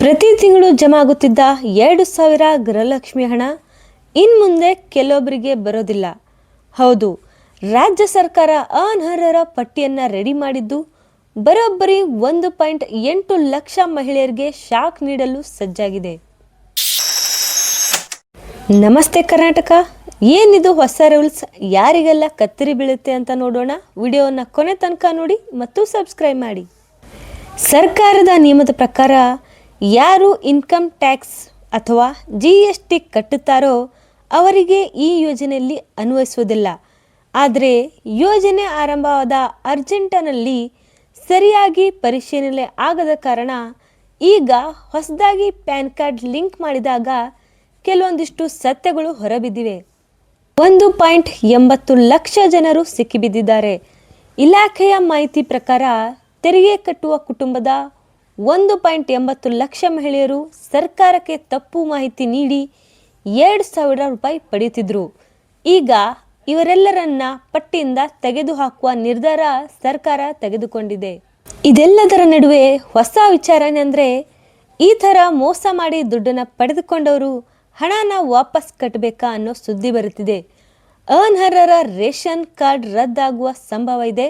ಪ್ರತಿ ತಿಂಗಳು ಜಮಾ ಆಗುತ್ತಿದ್ದ 2,000 ಗೃಹಲಕ್ಷ್ಮಿ ಹಣ ಇನ್ಮುಂದೆ ಕೆಲವೊಬ್ಬರಿಗೆ ಬರೋದಿಲ್ಲ. ಹೌದು, ರಾಜ್ಯ ಸರ್ಕಾರ ಅನರ್ಹರ ಪಟ್ಟಿಯನ್ನು ರೆಡಿ ಮಾಡಿದ್ದು ಬರೋಬ್ಬರಿ 1.8 ಲಕ್ಷ ಮಹಿಳೆಯರಿಗೆ ಶಾಕ್ ನೀಡಲು ಸಜ್ಜಾಗಿದೆ. ನಮಸ್ತೆ ಕರ್ನಾಟಕ, ಏನಿದು ಹೊಸ ರೂಲ್ಸ್, ಯಾರಿಗೆಲ್ಲ ಕತ್ತರಿ ಬೀಳುತ್ತೆ ಅಂತ ನೋಡೋಣ. ವಿಡಿಯೋವನ್ನು ಕೊನೆ ತನಕ ನೋಡಿ ಮತ್ತು ಸಬ್ಸ್ಕ್ರೈಬ್ ಮಾಡಿ. ಸರ್ಕಾರದ ನಿಯಮದ ಪ್ರಕಾರ ಯಾರು ಇನ್ಕಮ್ ಟ್ಯಾಕ್ಸ್ ಅಥವಾ GST ಕಟ್ಟುತ್ತಾರೋ ಅವರಿಗೆ ಈ ಯೋಜನೆಯಲ್ಲಿ ಅನ್ವಯಿಸುವುದಿಲ್ಲ. ಆದರೆ ಯೋಜನೆ ಆರಂಭವಾದ ಅರ್ಜೆಂಟನಲ್ಲಿ ಸರಿಯಾಗಿ ಪರಿಶೀಲನೆ ಆಗದ ಕಾರಣ ಈಗ ಹೊಸದಾಗಿ ಪ್ಯಾನ್ ಕಾರ್ಡ್ ಲಿಂಕ್ ಮಾಡಿದಾಗ ಕೆಲವೊಂದಿಷ್ಟು ಸತ್ಯಗಳು ಹೊರಬಿದ್ದಿವೆ. 1.80 ಲಕ್ಷ ಜನರು ಸಿಕ್ಕಿಬಿದ್ದಿದ್ದಾರೆ. ಇಲಾಖೆಯ ಮಾಹಿತಿ ಪ್ರಕಾರ ತೆರಿಗೆ ಕಟ್ಟುವ ಕುಟುಂಬದ 1.80 ಲಕ್ಷ ಮಹಿಳೆಯರು ಸರ್ಕಾರಕ್ಕೆ ತಪ್ಪು ಮಾಹಿತಿ ನೀಡಿ 2,000 ರೂಪಾಯಿ ಪಡೆಯುತ್ತಿದ್ದರು. ಈಗ ಇವರೆಲ್ಲರನ್ನ ಪಟ್ಟಿಯಿಂದ ತೆಗೆದುಹಾಕುವ ನಿರ್ಧಾರ ಸರ್ಕಾರ ತೆಗೆದುಕೊಂಡಿದೆ. ಇದೆಲ್ಲದರ ನಡುವೆ ಹೊಸ ವಿಚಾರಣೆ ಅಂದರೆ ಈ ಥರ ಮೋಸ ಮಾಡಿ ದುಡ್ಡನ್ನು ಪಡೆದುಕೊಂಡವರು ಹಣನ ವಾಪಸ್ ಕಟ್ಟಬೇಕಾ ಅನ್ನೋ ಸುದ್ದಿ ಬರುತ್ತಿದೆ. ಅನರ್ಹರ ರೇಷನ್ ಕಾರ್ಡ್ ರದ್ದಾಗುವ ಸಂಭವ ಇದೆ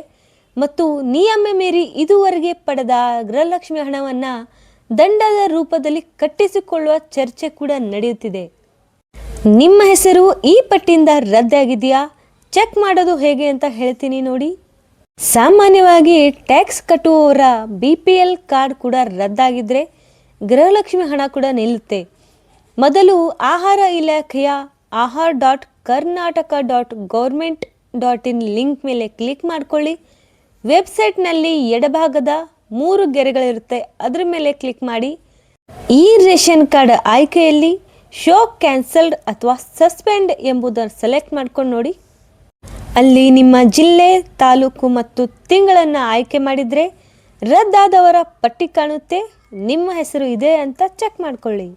ಮತ್ತು ನಿಯಮ ಮೀರಿ ಇದುವರೆಗೆ ಪಡೆದ ಗೃಹಲಕ್ಷ್ಮಿ ಹಣವನ್ನು ದಂಡದ ರೂಪದಲ್ಲಿ ಕಟ್ಟಿಸಿಕೊಳ್ಳುವ ಚರ್ಚೆ ಕೂಡ ನಡೆಯುತ್ತಿದೆ. ನಿಮ್ಮ ಹೆಸರು ಈ ಪಟ್ಟಿಯಿಂದ ರದ್ದಾಗಿದೆಯಾ, ಚೆಕ್ ಮಾಡೋದು ಹೇಗೆ ಅಂತ ಹೇಳ್ತೀನಿ ನೋಡಿ. ಸಾಮಾನ್ಯವಾಗಿ ಟ್ಯಾಕ್ಸ್ ಕಟ್ಟುವವರ BPL ಕಾರ್ಡ್ ಕೂಡ ರದ್ದಾಗಿದ್ದರೆ ಗೃಹಲಕ್ಷ್ಮಿ ಹಣ ಕೂಡ ನಿಲ್ಲುತ್ತೆ. ಮೊದಲು ಆಹಾರ ಇಲಾಖೆಯ ahar.karnataka.government.in ಲಿಂಕ್ ಮೇಲೆ ಕ್ಲಿಕ್ ಮಾಡಿಕೊಳ್ಳಿ. ವೆಬ್ಸೈಟ್ನಲ್ಲಿ ಎಡಭಾಗದ 3 ಗೆರೆಗಳಿರುತ್ತೆ, ಅದರ ಮೇಲೆ ಕ್ಲಿಕ್ ಮಾಡಿ. ಈ ರೇಷನ್ ಕಾರ್ಡ್ ಆಯ್ಕೆಯಲ್ಲಿ ಶೋ ಕ್ಯಾನ್ಸಲ್ಡ್ ಅಥವಾ ಸಸ್ಪೆಂಡ್ ಎಂಬುದನ್ನು ಸೆಲೆಕ್ಟ್ ಮಾಡ್ಕೊಂಡು ನೋಡಿ. ಅಲ್ಲಿ ನಿಮ್ಮ ಜಿಲ್ಲೆ, ತಾಲೂಕು ಮತ್ತು ತಿಂಗಳನ್ನು ಆಯ್ಕೆ ಮಾಡಿದರೆ ರದ್ದಾದವರ ಪಟ್ಟಿ ಕಾಣುತ್ತೆ. ನಿಮ್ಮ ಹೆಸರು ಇದೆ ಅಂತ ಚೆಕ್ ಮಾಡ್ಕೊಳ್ಳಿ.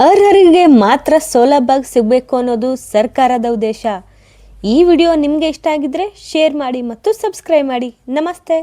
ಅರ್ಹರಿಗೆ ಮಾತ್ರ ಸೌಲಭ್ಯ ಸಿಗಬೇಕು ಅನ್ನೋದು ಸರ್ಕಾರದ ಉದ್ದೇಶ. ಈ ವಿಡಿಯೋ ನಿಮಗೆ ಇಷ್ಟ ಆಗಿದ್ರೆ ಶೇರ್ ಮಾಡಿ ಮತ್ತು ಸಬ್ಸ್ಕ್ರೈಬ್ ಮಾಡಿ. ನಮಸ್ತೆ.